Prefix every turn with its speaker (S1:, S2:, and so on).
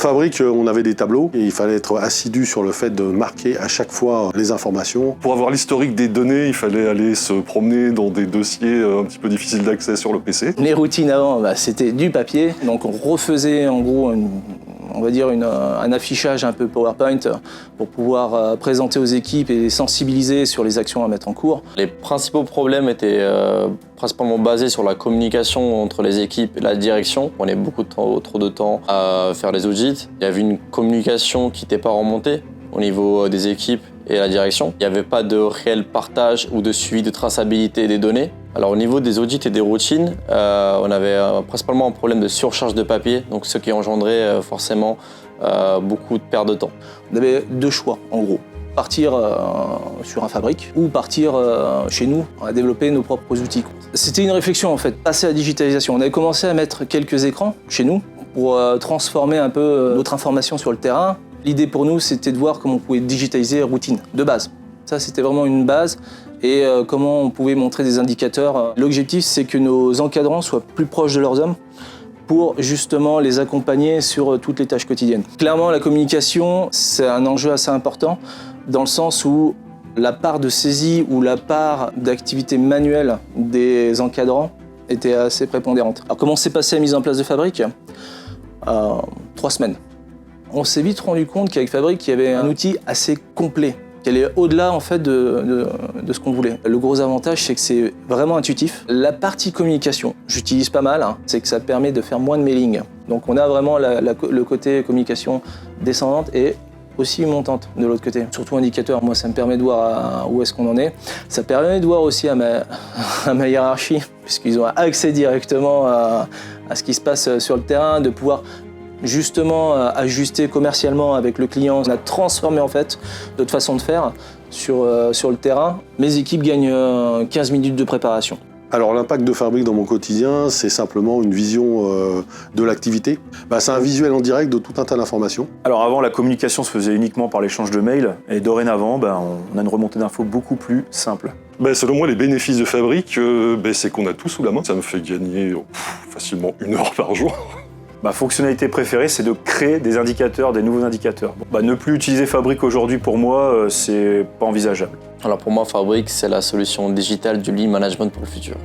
S1: fabrique, on avait des tableaux et il fallait être assidu sur le fait de marquer à chaque fois les informations.
S2: Pour avoir l'historique des données, il fallait aller se promener dans des dossiers un petit peu difficiles d'accès sur le PC.
S3: Les routines avant, c'était du papier, donc on refaisait en gros un affichage un peu PowerPoint pour pouvoir présenter aux équipes et les sensibiliser sur les actions à mettre en cours.
S4: Les principaux problèmes étaient principalement basés sur la communication entre les équipes et la direction. On prenait trop de temps à faire les audits. Il y avait une communication qui n'était pas remontée au niveau des équipes et la direction. Il n'y avait pas de réel partage ou de suivi de traçabilité des données. Alors au niveau des audits et des routines, on avait principalement un problème de surcharge de papier, donc ce qui engendrait forcément beaucoup de perte de temps.
S3: On avait deux choix en gros. Partir sur un fabrique ou partir chez nous à développer nos propres outils. C'était une réflexion en fait, passer à la digitalisation. On avait commencé à mettre quelques écrans chez nous pour transformer un peu notre information sur le terrain. L'idée pour nous, c'était de voir comment on pouvait digitaliser les routines de base. Ça, c'était vraiment une base et comment on pouvait montrer des indicateurs. L'objectif, c'est que nos encadrants soient plus proches de leurs hommes pour justement les accompagner sur toutes les tâches quotidiennes. Clairement, la communication, c'est un enjeu assez important dans le sens où la part de saisie ou la part d'activité manuelle des encadrants était assez prépondérante. Alors comment s'est passée la mise en place de Fabric ? 3 semaines. On s'est vite rendu compte qu'avec Fabric, il y avait un outil assez complet, qui allait au-delà en fait de ce qu'on voulait. Le gros avantage, c'est que c'est vraiment intuitif. La partie communication, j'utilise pas mal, c'est que ça permet de faire moins de mailing. Donc on a vraiment le côté communication descendante et aussi montante de l'autre côté. Surtout indicateur, moi ça me permet de voir où est-ce qu'on en est. Ça permet de voir aussi à ma hiérarchie, puisqu'ils ont accès directement à ce qui se passe sur le terrain, de pouvoir justement ajuster commercialement avec le client. On a transformé en fait notre façon de faire sur le terrain. Mes équipes gagnent 15 minutes de préparation.
S1: Alors l'impact de Fabric dans mon quotidien, c'est simplement une vision de l'activité. C'est un visuel en direct de tout un tas d'informations.
S5: Alors avant, la communication se faisait uniquement par l'échange de mails et dorénavant, on a une remontée d'infos beaucoup plus simple.
S2: Selon moi, les bénéfices de Fabric, c'est qu'on a tout sous la main. Ça me fait gagner facilement 1 heure par jour.
S5: Ma fonctionnalité préférée, c'est de créer des indicateurs, des nouveaux indicateurs. Ne plus utiliser Fabric aujourd'hui, pour moi, c'est pas envisageable.
S4: Alors pour moi, Fabric, c'est la solution digitale du lean management pour le futur.